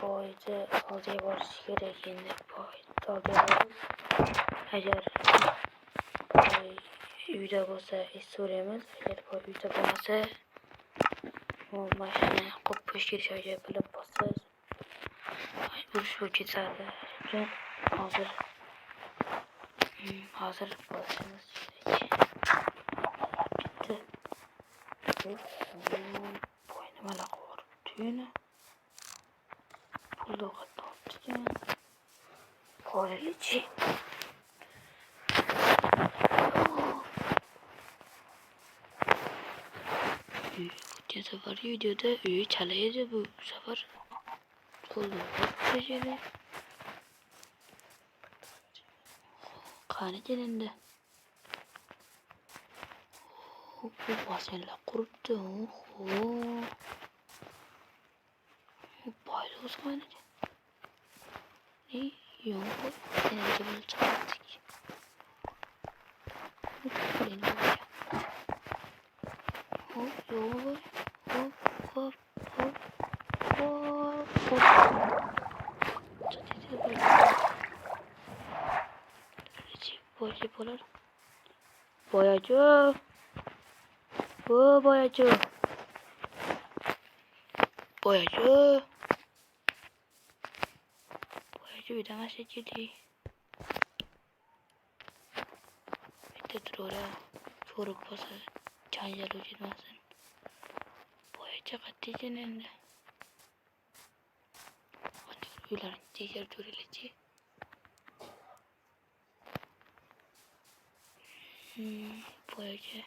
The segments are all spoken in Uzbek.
Boyda oldiga borish kerak endi. Boyda oldiga borib, agar boy uyda bo'lsa so'raymiz. Agar boy uyda bo'lmasa, mashina qo'yib qo'yish kerak joyga bilib bo'lsa, urush bo'lib ketadi. Chunki hozir bo'lishimiz kerak. Boy nimalar qilibdi? Pul o'qitmoqchikan. Qo'ylichi. Bu safar videoda uy chala edi, bu safar pulni o'qitmoqchi. Qani endi? Bu basenlar quribdi. Boyli o'zi qani? Yo'q, endi buni chiqardik. Boyacu. Boyacu uyda masha jiddiy. Bitta turora. Ko'rib bo'lsa, janjal o'chirmasin. Boyacha qattiqdan endi. Uylarni tekshirib ko'raylikchi. Boyacha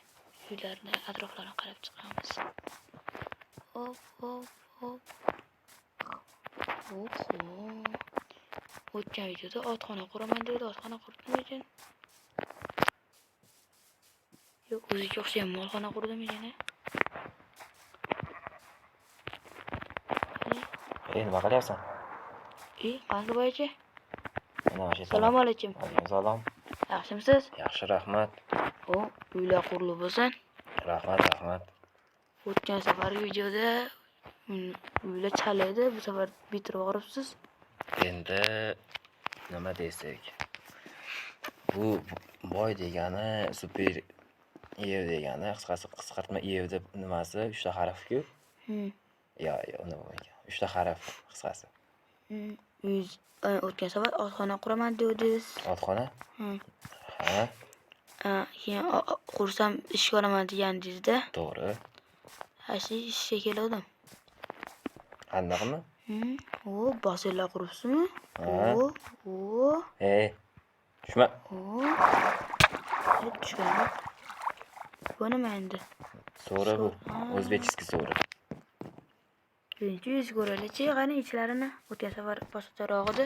uylarni atroflarini qarab chiqamiz. Hop. O'tgan videoda otxona quraman dedi, otxona qurdimi ekan? Yo'q, o'ziga o'xshagan molxona qurdimi ekan? Nima qilyapsan? Qanday bo'yicha? Assalomu alaykum. Salom. Yaxshimisiz? Yaxshi, rahmat. Uylar qurilib bo'lsin. Rahmat. O'tgan safar videoda uylar chala edi, bu safar bitirib yuboribsiz. Endi nima desak? Bu boy degani super ev degani, qisqartma ev deb nimasi 3 ta harf-ku. Yo'q, nima bo'lgan? 3 ta harf qisqasi. O'tgan safar otxona quraman dedingiz. Otxona? Keyin qursam ishga olaman degandingiz-da. To'g'ri. Ishga keldim. Qandaqmi? Basenlar quribsizmi? Tushma. Tushgan. Bu nima endi? So'ra bu. O'zbekcha so'ra. Birinchi yuz ko'raylikchi, qani ichlarini. O'tgan safar boshqacharoq edi.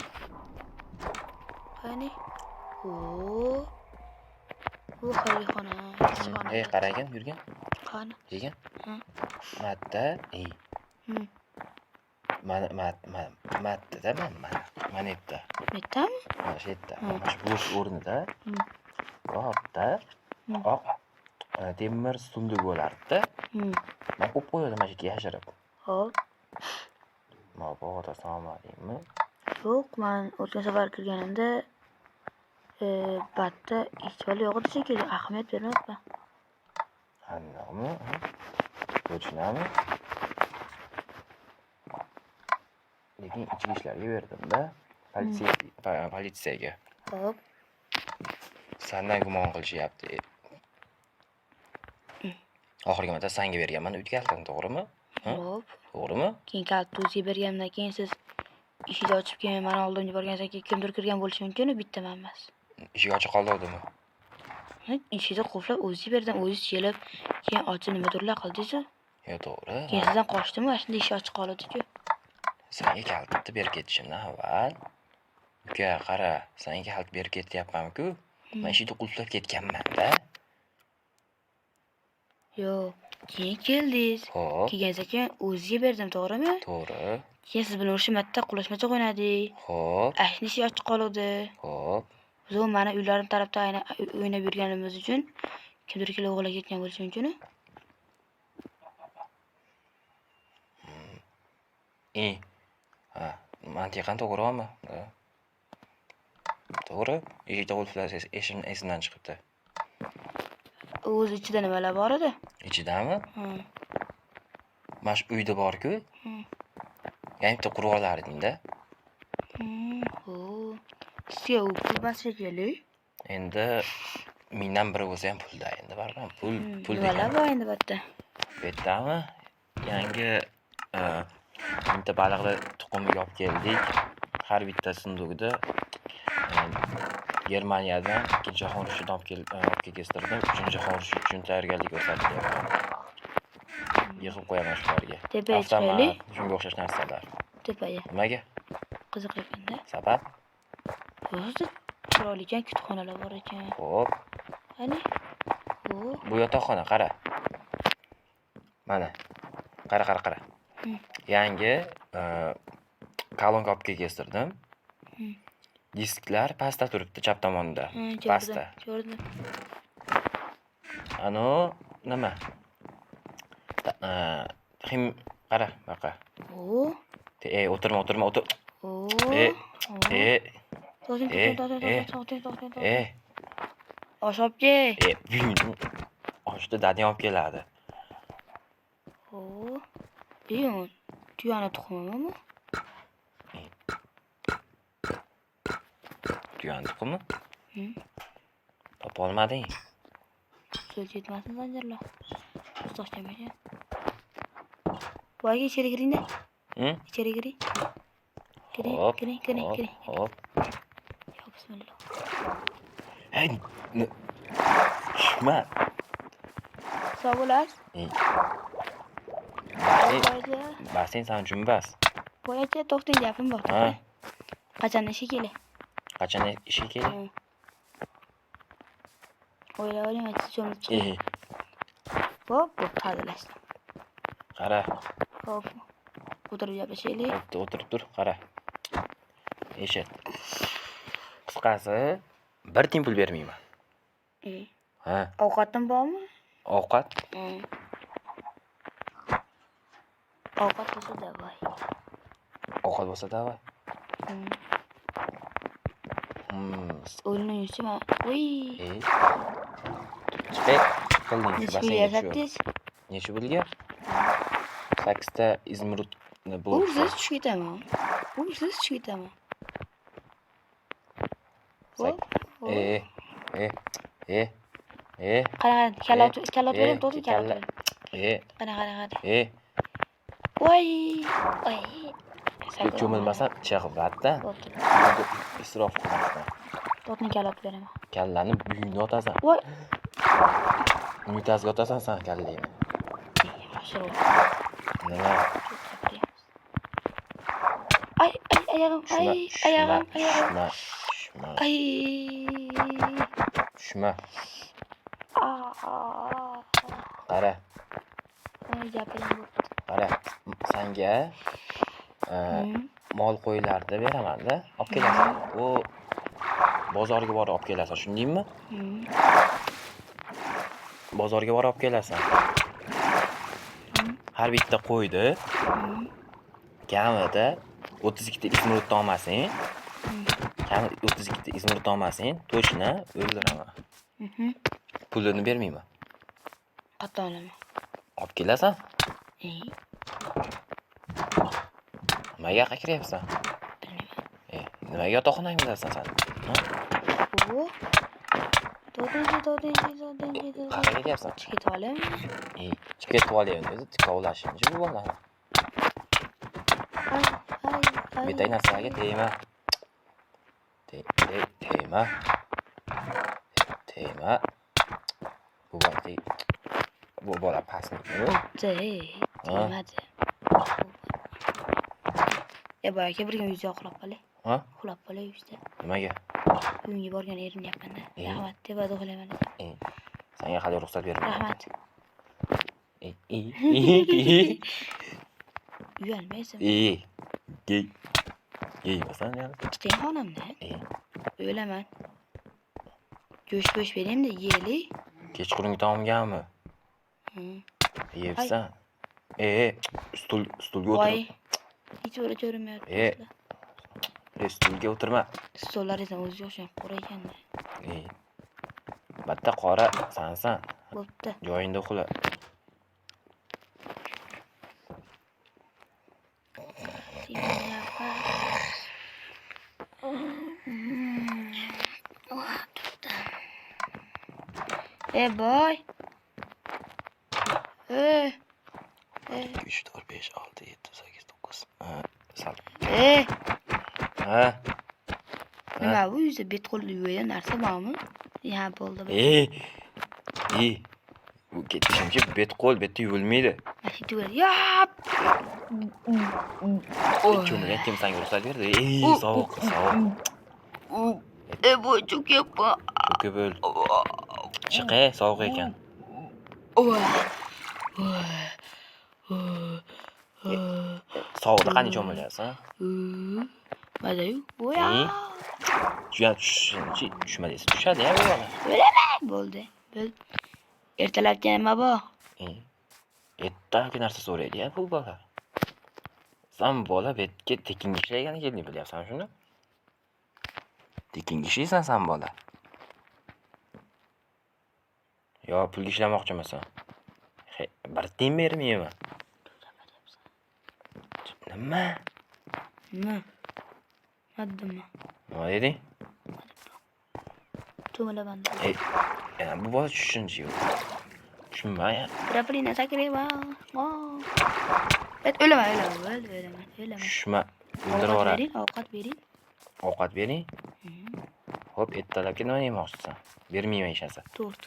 Qani? Bu xona. Qaragin, yurgin. Qani? Degan. Matta, Matta-da mana yerda. Mettami? Mana shu yerda. Mana shu bo'sh o'rnida. Ortda oq temir sunduq bo'lardi-da. Men qo'yib qo'ydim mana shu yerga yashirib. Xo'p. Bog'da salomlaringmi? Yo'q, men o'tgan safar kirganimda batta ichvali yo'q edi shekilli, ahamiyat bermabman. Qandoqmi? Ko'chinami? Lekin ichki ishlarga berdim-da, politsiyaga. Xo'p. Sendan gumon qilishyapti. Oxirgi marta senga berganman, o'tkalding, to'g'rimi? Xo'p. To'g'rimi? Keyin kaltni o'ziga bergandan keyin siz eshikni ochib keyin meni oldimga borgandan keyin kimdir kirgan bo'lishi mumkin, bittaman emas. Eshik ochiq qoldimi? Eshikni qulflab o'zingiz berdim, o'zingiz kelib, keyin ochib nimadirlar qildingiz-ku? Yo, to'g'ri. Keyin sizdan qochdimi, shunda eshik ochiq qoldi-ku. Senga kaltni berib ketishimdan avval. Uka, qara, senga kalt berib ketyapman-ku. Men eshikni qulflab ketganman-da. Yo'q, keyin keldingiz. Kelgandan keyin o'zingizga berdim, to'g'rimi? To'g'ri. Keyin siz bilan urushmatda qulashmacha o'ynadik. Xo'p. Ashni eshik ochiq qoldi. Xo'p. Biz meni uylarim tarafda o'ynab yurganimiz uchun Kimdir kelib o'g'irlab ketgan bo'lishi mumkin. Ha, mantiqan to'g'rimi? To'g'ri. Eshikda qulflar esimdan chiqibdi. O'z ichida nimalar bor edi? Ichidami? Mana shu uyda bor-ku. Yana bitta qurib olarding-da. Sizga u pul masala kerak. Endi mingdan biri bo'lsa ham pulda endi baribir pul Nimalar bor endi bu yerda? Bu yerdami? Yangi bitta baliqli tuxumiga olib keldik. Har bitta sunduqda Germaniyadan ikkinchi jahon urushidan olib keltirdim. Uchinchi jahon urushi uchun tayyorgarlik ko'rsatyapman. Yig'ib qo'yaman shularga. Tepaga chiqaylik. Shunga o'xshash narsalar. Tepaga. Nimaga? Qiziq ekanda. Sabab? O'zi chiroyli ekan, kutubxonalar bor ekan. Xo'p. Qani? Bu yotoqxona qara. Mana. Qara. Yangi kolonka olib keltirdim. Disklar pastda turibdi, chap tomonda. Pastda. Ko'rdim. Ano, nima? Qara, baqa. O'tirma. To'xting. Oshib ke. Oshda dadam olib keladi. Tuyani tuxumimi? Tuyani tuxumi? Topa olmading? So'z yetmasin zanjirlar. Uzoqchamaydi. Voyga icheri kiring-da. Icheri kiring. Kiring. Hop. Ya bismillah. Hey, tushma. Sog' bo'lasiz? Basen san jumbas. Bo'yacha to'xting gapim bor. Qachon ishga kelay? Qachon ishga kelay? O'ylab oling, aytishim chiqdi. Hop, hazırlaştım. Qara. Hop. O'tirib gaplashaylik. O'tirib tur, qara. Eshit. Qisqasi, bir tiyin pul bermayman. Ha. Ovqatim bormi? Ovqat? Ovqat bo'lsa davay. Ovqat bo'lsa davay. O'yinni yurishim. Voy. Necha pulga? 8 ta izmirudni bu. Siz tushib ketaman. Siz tushib ketaman. Qara, kallat bering, to'g'ri kallat. Qara. Voy. Cho'milmasa chig'vatda. Isrof qilmasdan. To'g'ri kallat beraman. Kallani buyingni otasan. Voy. Unitazga otasan sen kallangni. Nima? Ayog'im. Tushma. Qara. Gapiring. Qara, senga mol qo'ylarni beraman-da, olib kelasan. U bozorga borib olib kelasan, tushundingmi? Bozorga borib olib kelasan. Har bitta qo'ydi kamida 32 ta izmirudni olmasang, kamida 32 ta izmirudni olmasang, точно o'ldiraman. Pulini bermayman. Qattiq olaman. Olib kelasan? Nimaga qakiryapsan? Nimaga yotoqxonangdasan sen? Qayerga ketyapsan? Chiqib ketib olaymi? Chiqib ketib olaymi o'zi tikkovlashingchi bu bola. Bitta narsaga tegma. Tegma. Bu bola pastmi? Tegmadi. Boyagi bir kun yuz yoqlab qolay. Uxlab qolay uyda. Nimaga? Uyga borgan erinayapman-da. Rahmat deb o'ylayman. Senga hali ruxsat bermayman. Rahmat. Uyalmaysan. Yeymasan ya. Tuting xonamda. O'ylaman. Go'sht beraymi-da, yeylik. Kechqurungi taomgami? Yebsan. Stulga Voy. o'tir. Hech bir ko'rinmayapti. Stulga o'tirma. Stollaringizdan o'zi yo'qshan, qora ekanda. Batta qora sansan. Bo'pti. Joyingda uxla. Boy. 3 4 5 6 7 8 9. Sal. Ha. Nima bu yuzi bet qo'lni yuvayotgan narsa bormi? Ha, bo'ldi. Bu ketishimcha bet qo'l betda yuvilmaydi. Mashinga yop. Cho'milgan kim senga ruxsat berdi? Sovuq. Bu cho'kayapti. Cho'kib o'l. Chiqe, sovuq ekan. Sovuqda qanday cho'milasan? Mazayu. Tushmadingiz. Tushadi ya bu bola. Bo'ldi. Ertalabga nima bor? Ertalabki narsa so'raydi ya bu bola. Sen bola betga tekinga ishlagan ekanligini bilyapsan shuni? Tekinga ishlaysan sen bola. Yo, pulga ishlamoqchimisan? Bir tiyin bermayman. Nima? Nima deding? Cho'milaman. Bu bola tushunchi yo'q. Tushunma ya. Traplina sakrayva. O'lama. Tushma. O'ldirib Ovqat bering. Ovqat bering. Xo'p, ertalabki nima yemoqchisan? Bermayman ishasa. Tort.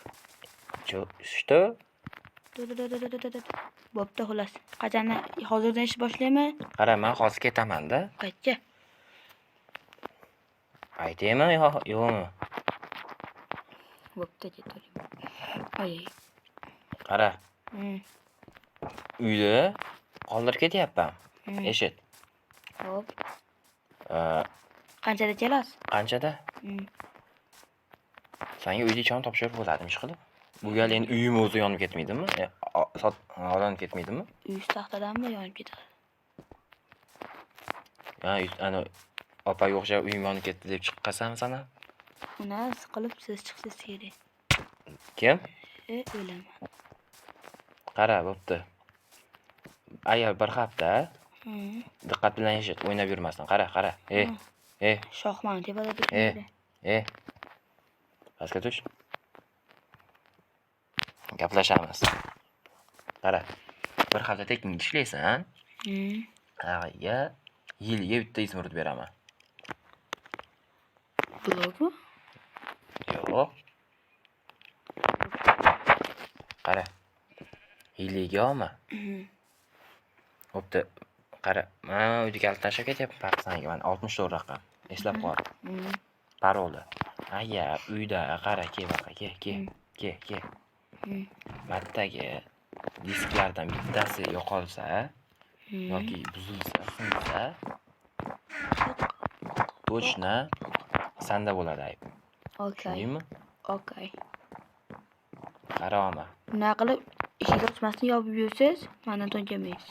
Что? Bo'pti, xolos. Qachon hozirdan ish boshlayman? Qara, men hozir ketaman-da. Qayerga? Aytaymi yo'qmi? Bo'pti, ketaman. Qara. Uyda qoldirib ketyapman. Eshit. Xo'p. Qanchada kelasiz? Qanchada? Senga uyda ichon topshirib bo'ladimi ish qilib? Bu gal endi uyim o'zi yonib ketmaydimi? Olanib ketmaydimi? Uyingiz taxtadanmi yonib ketadi? Ana opaga o'xshab uyim yonib ketdi deb chiqqansan sana? Uni siqilib siz chiqsiz kerak. Kim? O'laman. Qara, bo'pti. Agar bir hafta diqqat bilan eshit, o'ynab yurmasdan. Qara. Shohman tepada turibdi. Pastga tush. Gaplashamiz. Qara. Bir hafta tekin ishlaysan. Yilga bitta izmurd beraman. Blogmi? Yo'q. Qara. Yilga olma. Bo'pti. Qara, men uyda kalit tashlab ketyapman paxsanga. Men 64 raqam. Eslab qol. Parolni. Agar uyda qara, ke. Matdagi disklardan bittasi yo'qolsa yoki buzilsa, sinsa, точно sanda bo'ladi ayb. Tushundingmi? Okay. Qarama. Nima qilib eshik ochmasdan yopib yursangiz, mendan to'nkamaysiz.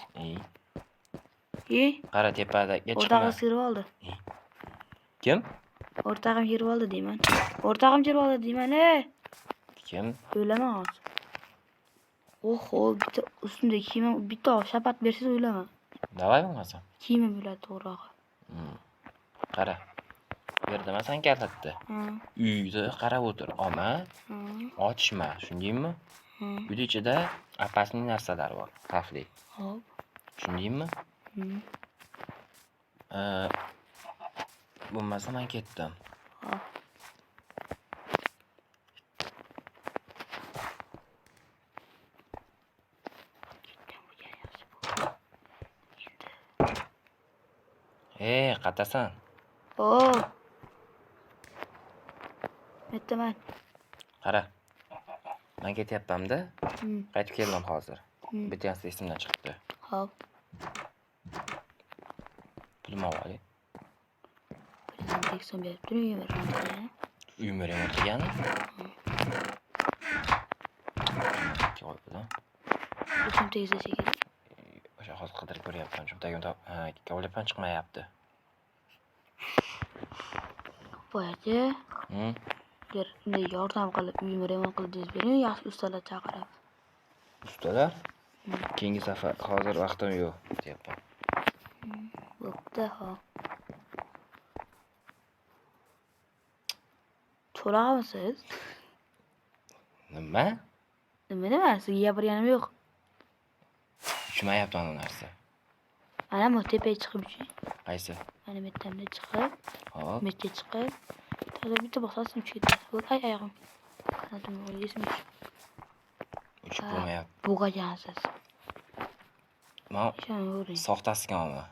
Qara tepadagi chiqma. O'rtog'im kirib oldi. Kim? O'rtog'im kirib oldi deyman. Kim? O'ylama hozir. Oho, bitta ustimda kiyimim, bitta shapat bersangiz o'ylama. Davay bo'lmasa. Kiyimim bo'ladi to'g'rirog'i. Qara. Berdim sen kalitni. Uyda qarab o'tir, ama ochma, tushundingmi? Uyda ichida opasniy narsalar bor, xavfli. Xo'p. Tushundingmi? Bo'lmasa men ketdim. Qatasan. Aytaman. Qara. Men ketyapman-da. Qaytib keldim hozir. Bitta narsa esimdan chiqdi. Xo'p. Pulim olay. Tekson berib turing, Uyim o'tirgani? qo'yibdi. Cho'ntagingizda shekilli. O'sha hozir qidirib ko'ryapman. Cho'ntagimda kavlapan chiqmayapti. Boyachi, bunday yordam qilib, uyimni remont qilib deb bering, yaxshi ustalar chaqirib. Ustalar? Keyingi safar, hozir vaqtim yo'q, deyapman. Bo'pti, ho. Cho'laqmisiz? Nima? Nima? Sizga gapirganim yo'q. Tushmayapti ana narsa. Ana bu tepaga chiqib-chi. Qaysi? Mana bu yerdan chiqib, Hop. metga chiqib, to'g'ri bitta bosasini uchib ketadi. Voy, oyog'im. Qanatim o'ylaysiz? Uchib bo'lmayapti. Bo'g'agansiz. Men Ishonavering. soxtasiganmi?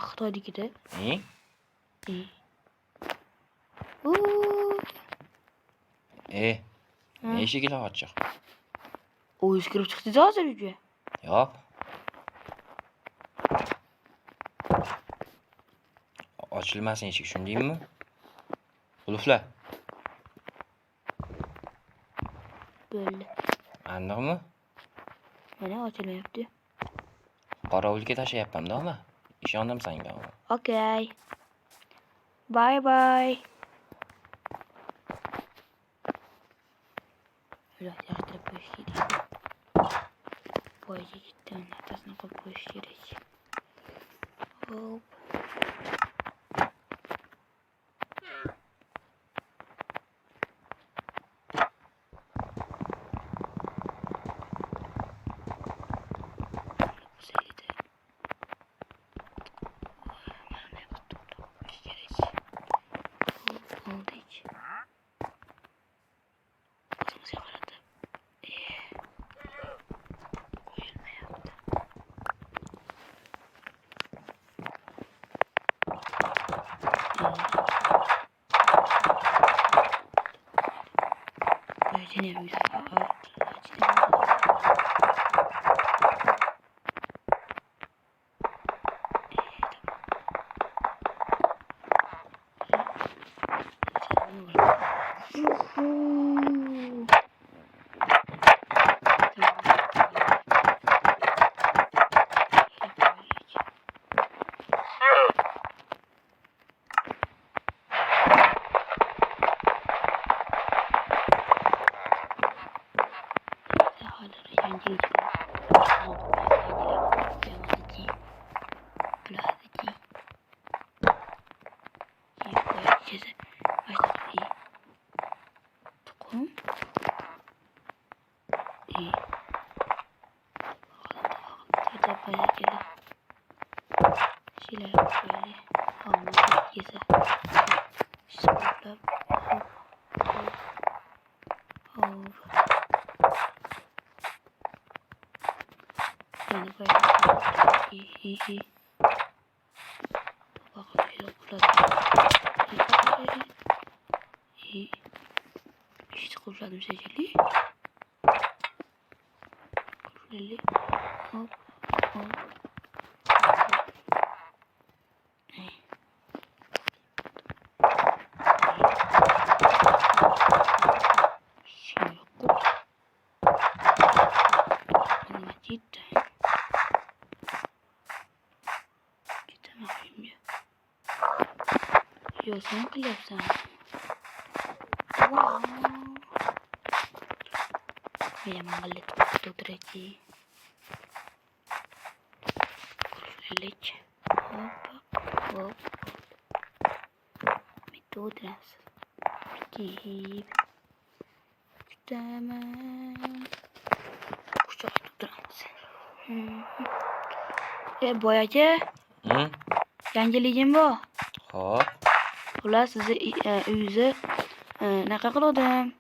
Xitoynikida. Eng? Ne eshigini ochiq? O'zingiz kirib chiqdingiz hozir uyga? Yo'q. Ochilmasin eshik, tushundingmi? Qulfla. Bo'ldi. Aniqmi? Mana ochilmayapti. Qorovulga tashlayapman-da, ama. Ishondim senga. Okay. Bye bye. Ular yaxshilab qo'yish kerak. Boyaga ketdim, natasini qo'yib qo'yish kerak. Hop. İşte kurladım şekilli. Kurlalı. Hop hop. Şimdi yok. Ama cidden. Cidden bakayım ya. Yok sen kılıyorsan. Wow. Mira, mangalit tu treci. Leche. Hop, hop. Itu trans. Kip. Tamam. Kucak tu trans. Boyacı. Yangiligim bu. Hop. Ular sizni uyingizni naqa qildim.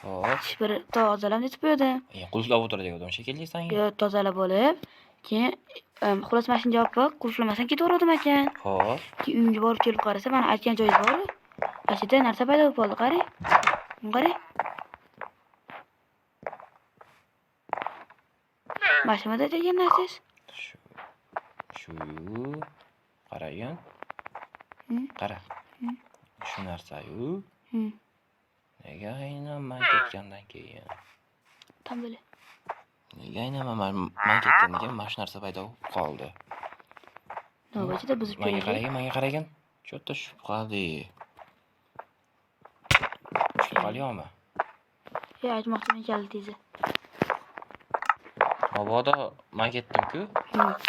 Hop. Bir tozalab netib qo'ydim. Qulflab o'tirdik odam shekilli senga. Yo, tozalab olib, keyin xullas mashina yopib, qulflamasdan ketaverdim ekan. Hop. Keyin uyimga borib kelib qarasa, mana aytgan joyingiz bor. Ichida narsa paydo bo'lib qoldi, qarang. Qarang. Mashinada degan narsangiz. Shu. Qaraygan. Qara. Shu narsa-yu. Nega aynan men ketgandan keyin? Tam böyle. Nega aynaman? Men ketgandan keyin mana shu narsa paydo bo'lib qoldi. Navbatda buzib Menga qo'yaylik. qaragin. Cho'tta tushib qoldi. Tushib qolyapmi? Aytmoqchiman kalitizni. Mabodo men ketdim-ku. Yo'q.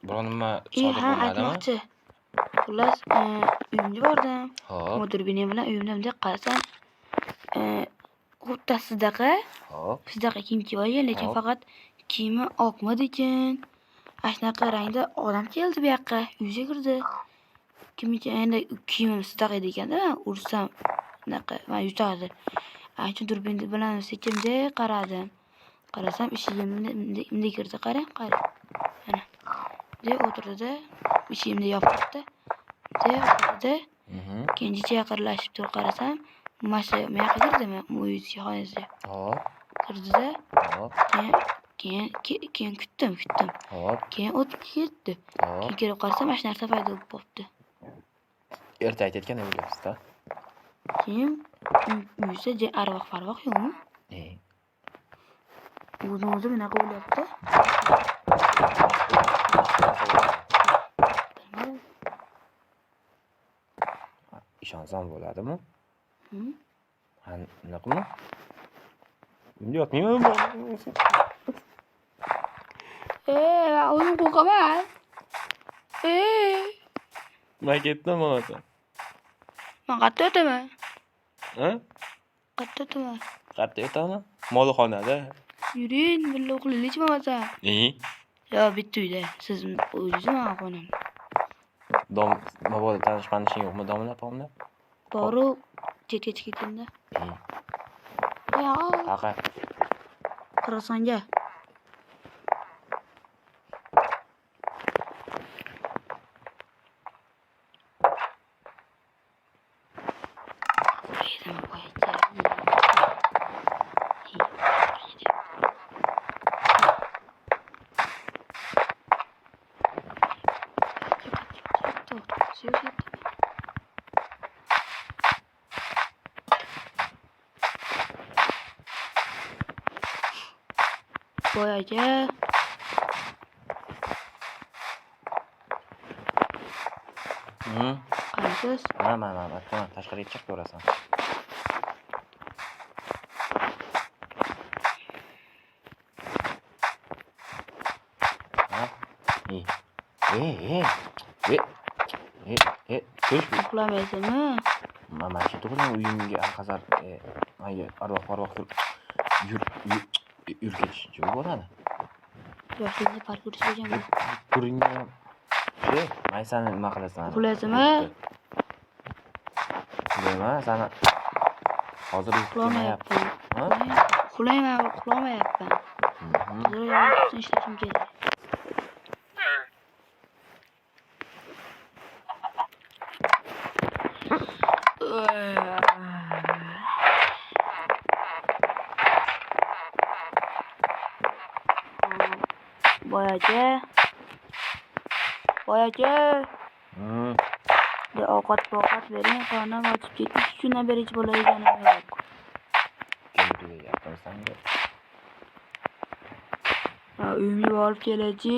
Biron nima sodir bo'lmadimi? Aytmoqchi. Xullas, uyimga bordim. Hop. Motorbinim bilan uyimda bunday qarasam, xuddi sizdaqa kiyim kiyib olgan, lekin faqat kiyimi oqmadi ekan. Ashnaqa rangda odam keldi bu yoqqa, uyga kirdi. Kimiki endi kiyimim sizdaqa edi ekanda, ursam unaqa men yutardi. Shu durbin bilan sekimda qaradim. Qarasam eshigimni bunday kirdi, qarang. Mana. Bunday o'tirdi-da, eshigimni yopibdi. Bunday o'tirdi. Kenjicha yaqinlashib turib qarasam, mana bu yoqqa kirdimi? Uyga xonasiga. Hop. Kirdi-da. Hop. Keyin kutdim. Hop. Keyin o'tib ketdi. Keyin kelib qarasam, mana shu narsa paydo bo'lib qopti. Erta aytayotgan o'ylayapsiz-da. Keyin uyda arvoh yo'qmi? O'zim bunaqa o'ylayapti. Ishonsam bo'ladimi? Ha, unaqami? Endi yotmayman. Men o'zim qo'rqaman. Men ketdim hozir. Men qayerda yotaman? Ha? Qayerda yotaman? Qayerda yotaman? Molxonada. Yuring, birga uxlaylik bo'lmasa. Yo, bitta uyda. Siz o'zingiz men xonam. Mabodo tanishing yo'qmi domla opamda? Boru chetga ketganda. Qaqa. Xorasonga. Boyaga. Qansiz? Mana, tashqariga chiqib ko'rasan. Uxlamaysizmi? Mana shu to'g'ri uyimga alqazar arvoh yur ketish bo'ladi. Yoshingni park ko'rishganmi? Ko'ringan. Maysani nima qilasan? Uxlaysizmi? Uxlayman, sana hozir uxlamayapman. Uxlamayapman. Hozir yo'qsin ishlashim kerak. Boyaga. De ovqat bering, qornim ochib ketdi. 2 kundan beri hech bo'ladiganim yo'q. Kimga gapirsan? Uyimga olib keladi.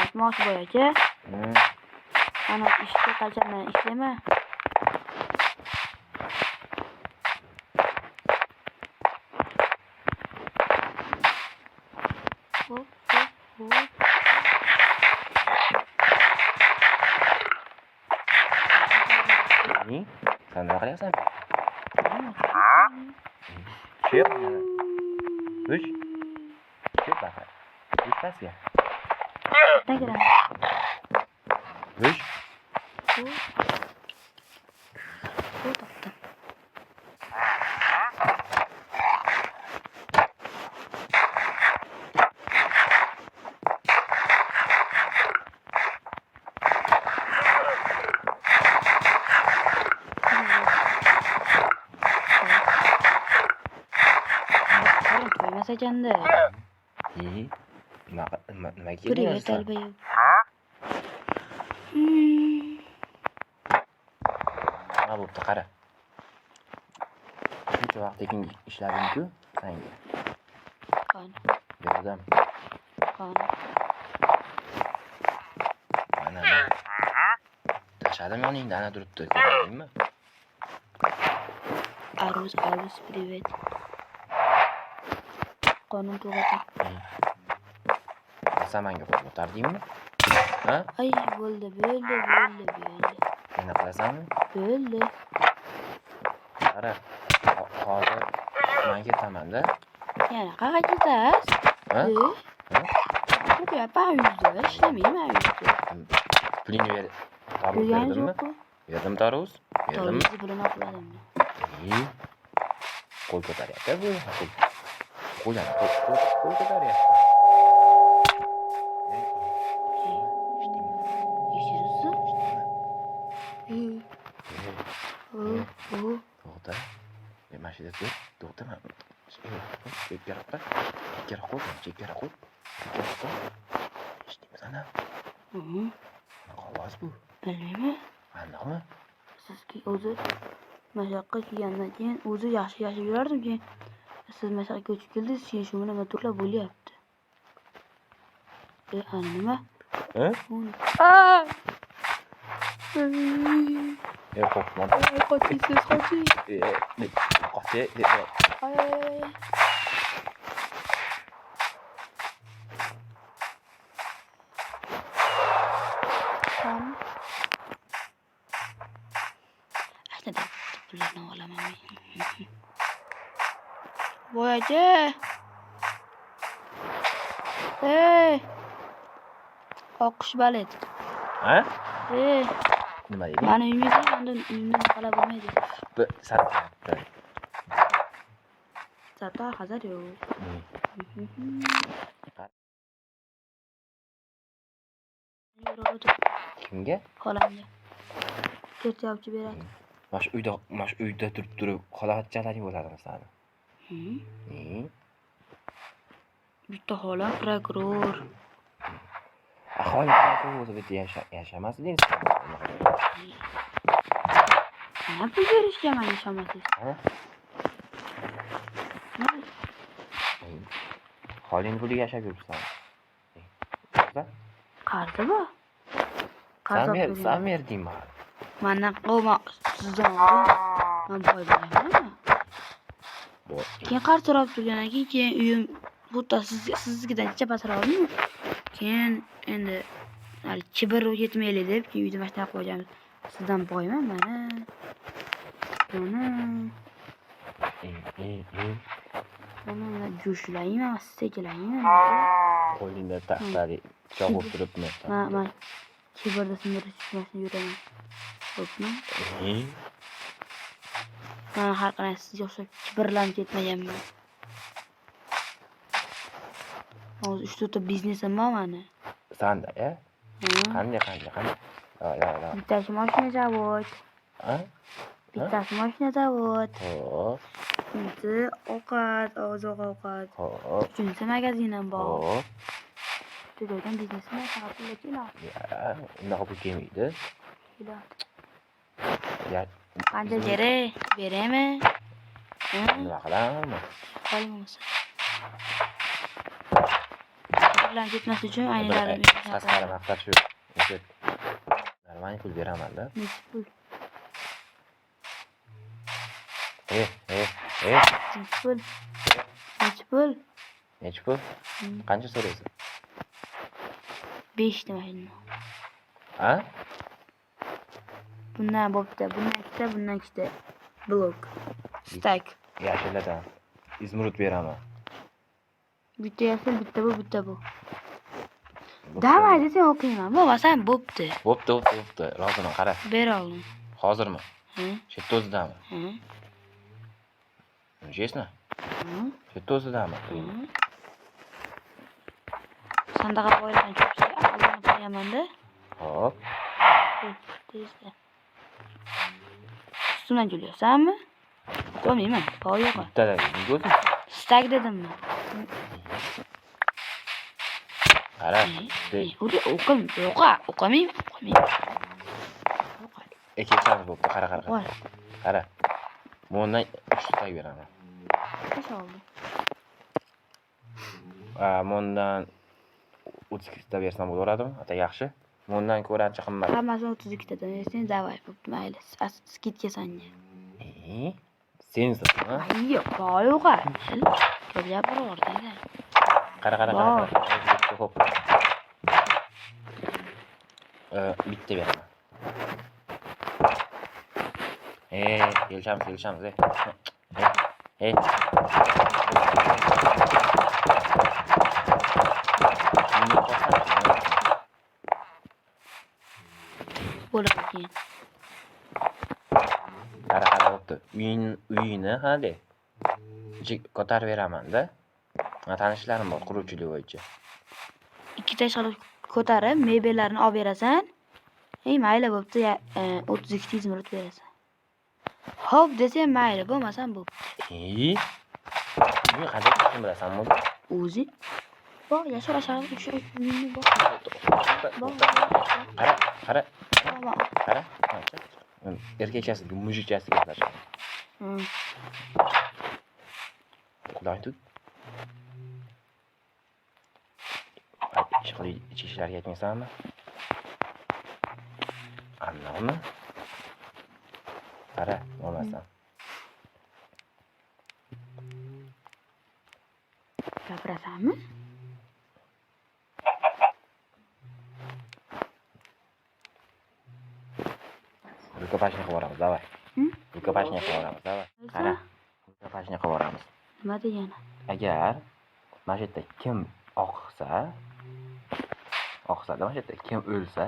Aytmoqchi boyaga. Ana ishga qachondan ishlayman? Sen nima qilyapsan? Chep. Uch. Chep baqa. Uchtasiga. Tagra. Uch. Topdim. Masajanda. Nima Привет, Альбаев. Nima bo'pti, qara. Shuncha vaqt tekin ishlading-ku, senga. Qani, Yordam. qani. Mana. Tashladim yoningda, ana turibdi, ko'rdingmi? Aruz, привет. Qonun to'g'ri. Samanga qo'l ko'tardingmi? Ha? Ay, bo'ldi. Yana qilasanmi? Bo'ldi. Qara. Hozir men ketaman-da. Yana qayerga ketasiz? Ha? Qo'yapman uyda, ishlamayman uyda. Pulingni ber. Tarvuz Berganingiz berdimmi? yo'qku. Berdim tarvuz. Berdimmi? Tarvuzni bilan oqladim. Qo'l ko'taryapti bu. Qo'yani qo'l ko'taryapti. To'xta. Mashina ko'p. To'xtama. Chekkaroq qo'y. Eshitdingmi ana? Ovoz bu. Bilmayman. Qandoqmi? Sizga o'zi mashaqqat kelgandan keyin o'zi yaxshi yashab yurardim, keyin siz mashaqqatga ko'chib keldingiz, keyin shu bilan turlar bo'lyapti. Ana nima? Ha? Qo'rqma. Qoching. Qoching. Ay. Qani? Ashtada pullarni olaman men. Voy aka. Oqish balet. Ha? Nima deydi? Mani uyimga uyimdan qolib bo'lmaydi. Sarqayapti. Zato hazar yo'q. Kimga? Xolamga. Kert yopchi beradi. Mash uyda turib xolatchalaring bo'ladimi sani? Bitta xolam prokuror. Aholi o'zi bitta yashamasding sen. Nima pul berishga men yashamasangiz? Ha? Xoling puliga yashab yuribsan. Qarzi bor. Sen berdingmi? Mendan qolma sizdan oldin men boy bo'laman. Keyin qarz so'rab turgandan keyin uyim butta sizgidan pastroqmi? Keyin endi kibr yetmayli deb uyda mashina qo'yamiz. Sizdan boyman mana. Mana jo'shlayman, sekilayman. Qo'lingda taxtali pichoq bo'lib turibmi? Men kibrda sindirish uchun yuraman. Xo'pmi? Men har qanday sizga o'xshab kibrlanib ketmaganman. Hozir 3 ta biznesim bor meni. Sanda, Qanday? Ya. Bittasi mashina zavod. Ha? Bittasi mashina zavod. Xo'p. Ikkinchisi oziq-ovqat. Xo'p. Uchinchisi magazinim bor. Xo'p. Tugagan biznesim faqat pulga keladi. Ya, unaqa pul kelmaydi. Ya, Qancha kerak? Beraymi? nima qilaman? Qolmasa. Bilan ketmas uchun aynilarim Qasqara maqsad shu. Normal pul beraman-da. nechi pul? Nechi pul? Qancha so'raysan? 5 ta mashina. Ha? Bundan bo'pti. Bundan ikkita. Blok. Stack. Yashiladan. Izmurud beraman. Bitta yashil, bitta bu. Davay desang o'qiyman. Bo'lmasa bo'pti. Bo'pti. Roziman, qara. Bera oldim. Hozirmi? Ha? Shu yerda o'zidami? Честно? Shu yerda o'zidami? Sandaqa qo'yilgan cho'pchak aqllanib qo'yaman-da. Hop. Tezda. Ustimdan jo'layapsanmi? Qo'ymayman. Qo'yaqa. Bittada o'zi. Stack dedimmi? Qara. O'qimayman. Kelishamiz bo'pti. Qara. Voy. Qara. Bundan 3 tag beraman. Qancha oldi? Bundan 32 ta bersam bo'laveradimi? Ata yaxshi. Bundan ko'ra ancha qimmat. Hammasi 32 tadan bersang, davay bo'pti, mayli. Skidga sanga. Sensormi? Yo'q, yo'q. Kelib bordi. Qara. Xo'p. Bitta beraman. Kelishamiz. Bo'ladi keyin. Qara bo'pti. Uyini hali ko'tarib beraman-da. Tanishlarim bor quruvchilik bo'yicha. Ikkita shilib ko'tarib, mebellarni olib berasan. Mayli bo'pti, 32 izmirib berasan. Xo'p desam mayli, bo'lmasam bo'pti. Uy qanday qilishni bilasanmi? O'zi bor, yashar uyni bor. Qara. Erkakchasiga, mujikchasiga gaplashamiz. Quloqni tut. Ichki ishlarga aytmaysanmi? Annomi? Qara, bo'lmasam. Gapirasanmi? Rukopashni qilib boramiz, davay. Rukopashni qilib boramiz, davay. Qara. Rukopashni qilib boramiz. Nima degani? Agar mana shu yerda kim oqsa, mana shu yerda kim o'lsa,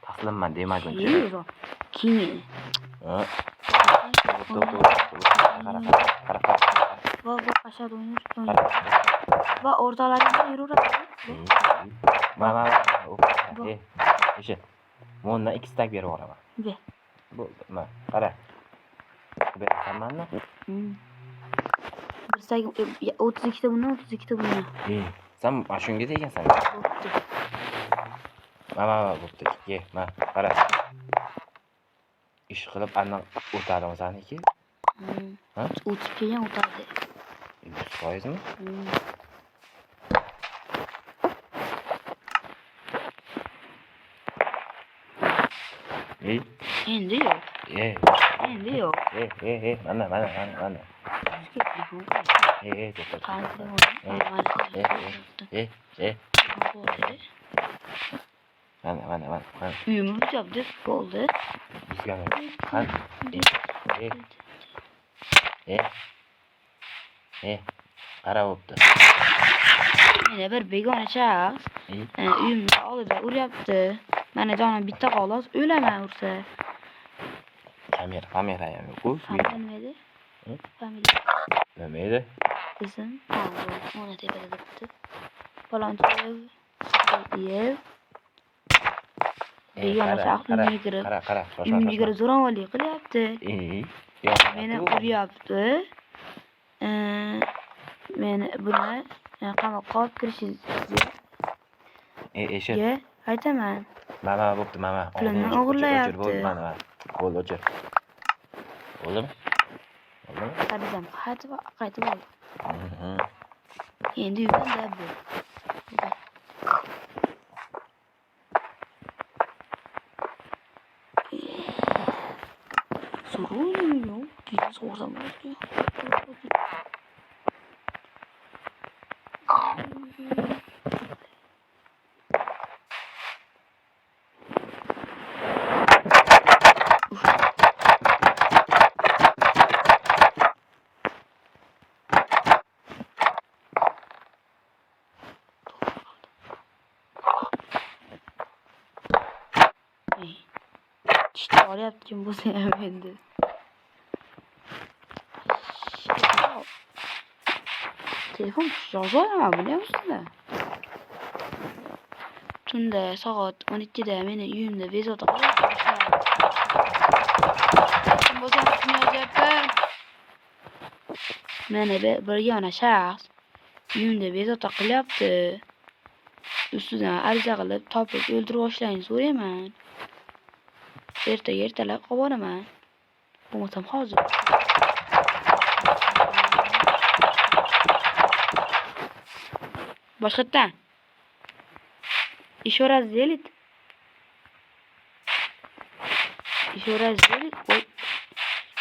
taslimman demaguncha. Keyin. Qara. Va qashar o'ynaydi. Va o'rtalarida yuraveradi. Mana. O'sha. Bundan 2 tag berib yuboraman. Ber. Bo'ldi. Mana, qara. Berasanmi? Bir tag 32 ta bundan, 32 ta bundan. Sen mana shunga degansan. Bo'pti. Mana bo'pti. Mana, qara. Ish qilib andan o'tadimi saniki? O'tib kelgan o'tadi. 100%mi? Endi yo'q. Mana. Mana. Uyimni buzabdi, bo'ldi. Buzganmi? Qara bo'pti. Meni bir begona shaxs uyimni oldida uryapti. Mana jonim bitta xolos, o'laman ursa. Kamera yo'q-ku. Nima edi? Familiya. Nima edi? Ism? Ona tepada turibdi. Palonchiyev, Safiyev. Begona shaxs uyimga kirib. Qara. Uyimga kirib zo'ravonlik qilyapti. Meni uryapti. Meni buni qamoqqa olib kirishingizni. Eshit. Aytaman. Mana bo'pti, mana. Pulimni o'g'irlayapti. Mana. Bo'ldi, o'chir. Bo'ldimi? Qarizam qaytib oldi. Endi uydan bu. So'raymi yo'q? Keyin so'rasam bo'ladi. İşte olyapti kim bo'lsa ham endi. Telefon yozib olaman, bilyapsizmi? Tunda soat 12 da meni uyimda bezovta qilyapti. Kim bo'lsa ham kim yozyapti? Meni bir yona shaxs uyimda bezovta qilyapti. ustidan ariza qilib, topib o'ldirib olishlaringni so'rayman. Ertalab olib boraman. Bo'lmasam hozir. Boshqatdan. Еще раз сделать. Ой.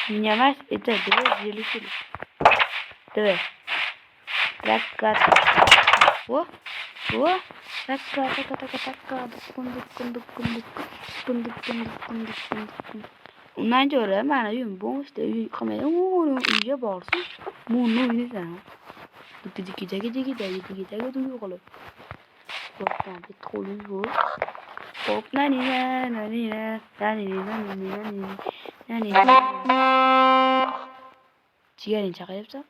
Меня вас это давай сделать. Давай. Так. О. Так. Undan ko'ra mana uyim bo'shda uy qilmaydi. Uyga borsin. Muni uynisan. Digi qilib. Bo'pdan bitta qo'lim bor. Hop, nani. Jigaring chaqayapsan?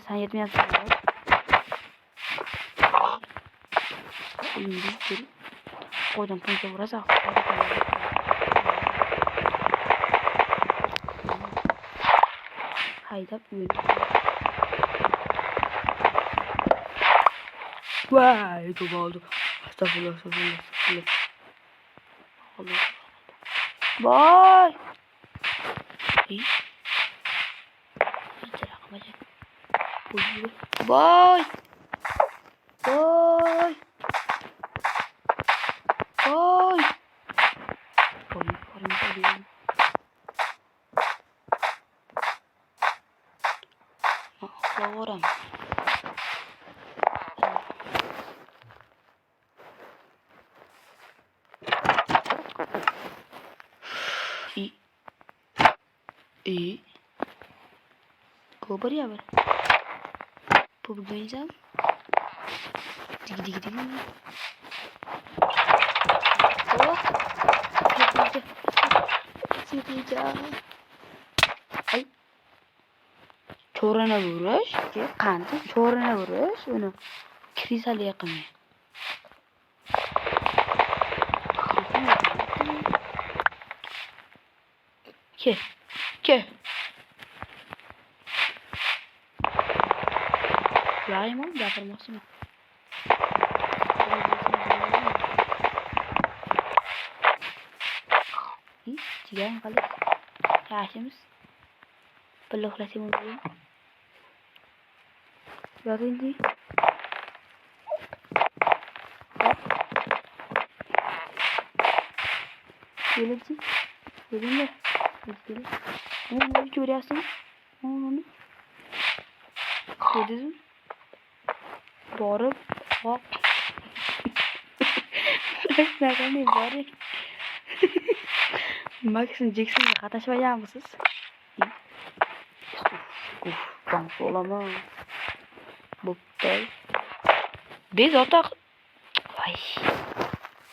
Sen yetmayapsan. Qo'ydan puncha urasan. Haydab yurdi. Vay, çok oldu. Estağfurullah. Allah. Boy. İyi. Boy. Lavorem. İyi. Kobar ya var. Bu göreceğim. Digi. Oh. Sıkıca. Ay. Çoğrana vuruş. Kandı. Çoğrana vuruş. Onu krisal yakın. Ke. Yayım oğlum yapılması mı? Tiga kali. Yaşımız. Peluk lagi mungkin. Biarin di. Gelin sih. Gelin deh. Gelin. Mau curi asam. Mau Gördünüz. Borib. Hop. Nereden bari? Maxim Jackson'ga qatnashmaganmisiz? Tank olaman. Bo'pti. Bezovta. Voy.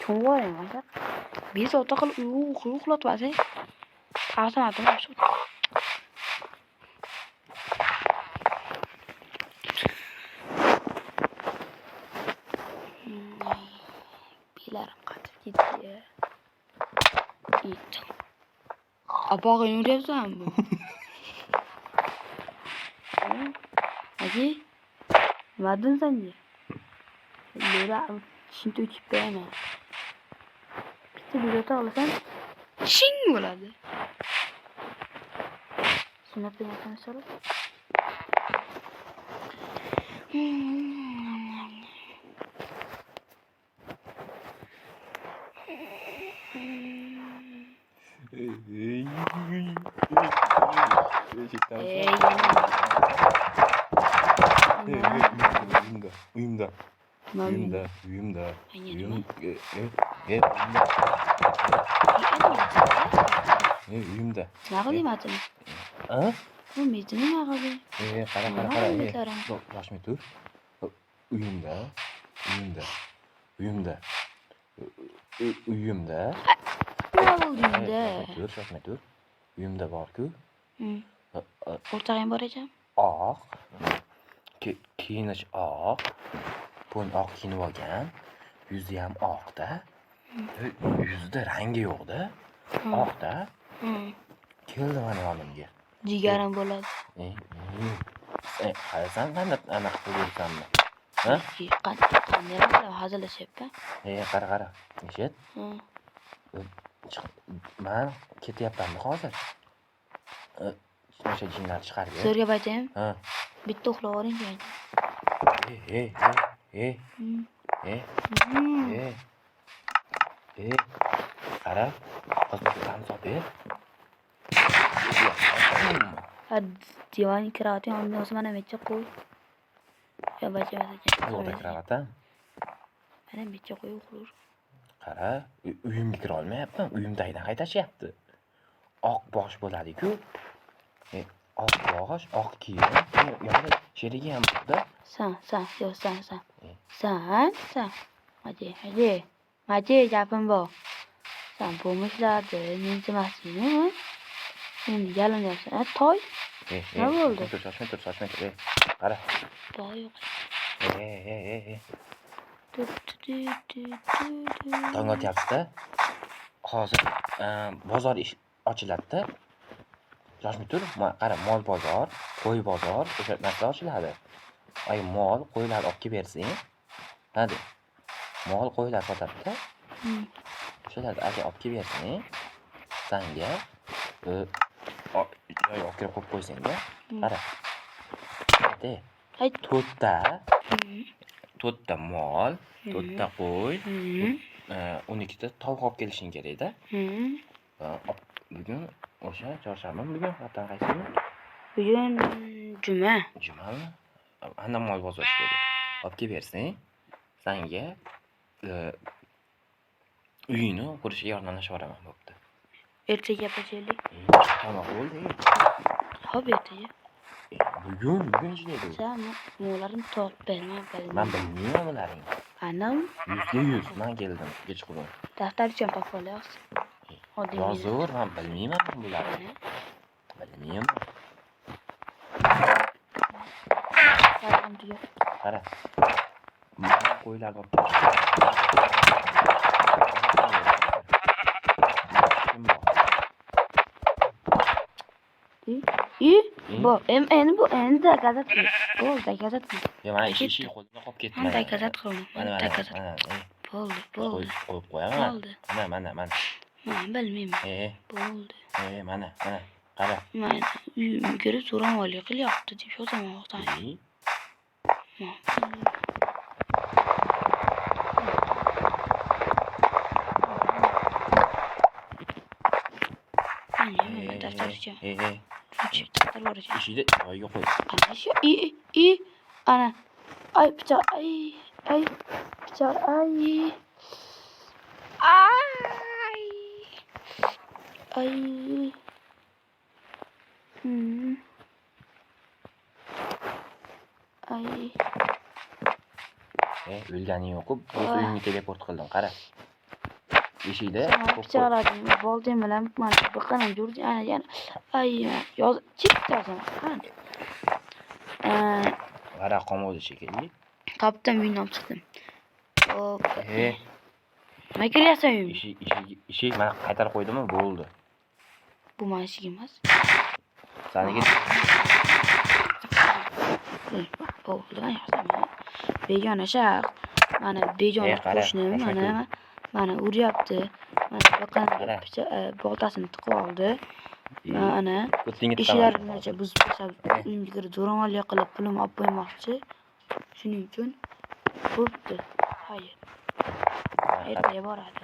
Cho'ng'voyim aka. Bezovta qilib uxlatmasang. Qasamadim shu. Bilarim qatib ketdi. Apog'ing uryapsanmi? Aji, nimadan sanga? Lo'la shuncha o'chib qo'yaman. Bitta bilota olasan, shing bo'ladi. Sinab qo'yasan solib. Uyumda. Naqlimatim. Ha? Bu metini naqli. Qara. Yoshmi tur. Uyumda. Tur. Uyumda bor-ku. O'rtog'ing bor ekan. Oq. Kiyinish oq. Bo'yn oq kiyinib olgan. Yuzi ham oqda. Yuzida rangi yo'qda. Oqda. keldi mana yonimga. Jigarim bo'ladi. Qarasan qanday anaqa qilib ha? Qanday qilib hazillashyapti? Qara. Eshit. Men ketyapman hozir. O'sha jinlarni chiqarib. Sizga aytaymi? Ha. Bitta uxlab oling keyin. Qara. Qizlarni so'pi. Divan kravati yonida o'zi mana mecha qo'y. Ya bacha. Qo'yda kravatam. Mana mecha qo'y uxlar. Qara, uyimga kira olmayapman. Uyimdagidan qaytashyapti. Oq bosh bo'ladi-ku. Oq bosh, oq kiyim. Yo'q, sherigi ham bor-da. San. Maji, gapim bor. Sen bo'lmishlardi, men demasdingmi? Endi yalinyapsan. Toy. Nima bo'ldi? Sochma tur. Qara. Toy yo'q. Tong otyapti-da. Hozir bozor ochiladi-da. Yoshmi tur? Qara, mol bozor, qo'y bozor, o'sha narsa ochiladi. Ay mol, qo'ylar olib kelib bersang, hadi. Mol qo'ylar sotadi-da. O'shalarni aka olib kelib bersang, senga joy olib kelib qo'yib qo'ysang-da. Qara. Ayt, to'rtta mol, to'rtta qo'y, 12 ta tovuq olib kelishing kerak-da. Bugun o'sha chorshanba bugun haftaning qaysimi? Bugun juma. Jumami? Ana mol bozor ishlaydi. Olib kelib bersang, senga uyini qurishga yordamlashib yuboraman bo'pti. Ertaga gapiraylik. Tamom bo'ldi. Xo'p, ertaga. Bugun ishlaydi. Sen mollarini topib berman. Men bilmayman bularni. Anam? 100% men keldim kechqurun. Daftarcham topib olyapsiz. Hozir men bilmayman bularni. Bilmayman. Qara. Mana qo'ylar bor. Bu endi gazet bo'ldi, gazet. Yo, mana ishi qo'ldan qolib ketdi. Mana gazet qildim. Mana. Bo'ldi. Qo'yib qo'yaman. Mana. Men bilmayman. Bo'ldi. Mana. Qara. Men uyimga kirib so'ramoli qilyapti deb yozaman o'qdan. Daftarcham. Ishida joyiga qo'y. Ana shu ana. Ay pichoq, pichoq, O'lganing yo'q-ku, uyingga teleport qildim, qara. Eshikda pichoqladim, boldim bilan mana biqanim yurdi, yana yoz chiptasan. Qara qolmadi shekilli. Topdim, uydan chiqdim. Hop. Nima qilyapsan uyimga? Eshik mana qaytarib qo'ydimmi, bo'ldi. Bu mana eshik emas. Saniga bo'ldi, mana begona shaq. Mana begona qo'shnim, mana uryapti. Mana biqanim boltasini tiqib oldi. Mana ishlarni buzib tashlab uyimga kirib zo'ravonlik qilib pulim olib qo'ymoqchi. Shuning uchun bo'pti. Hayır. Ertaga boradi.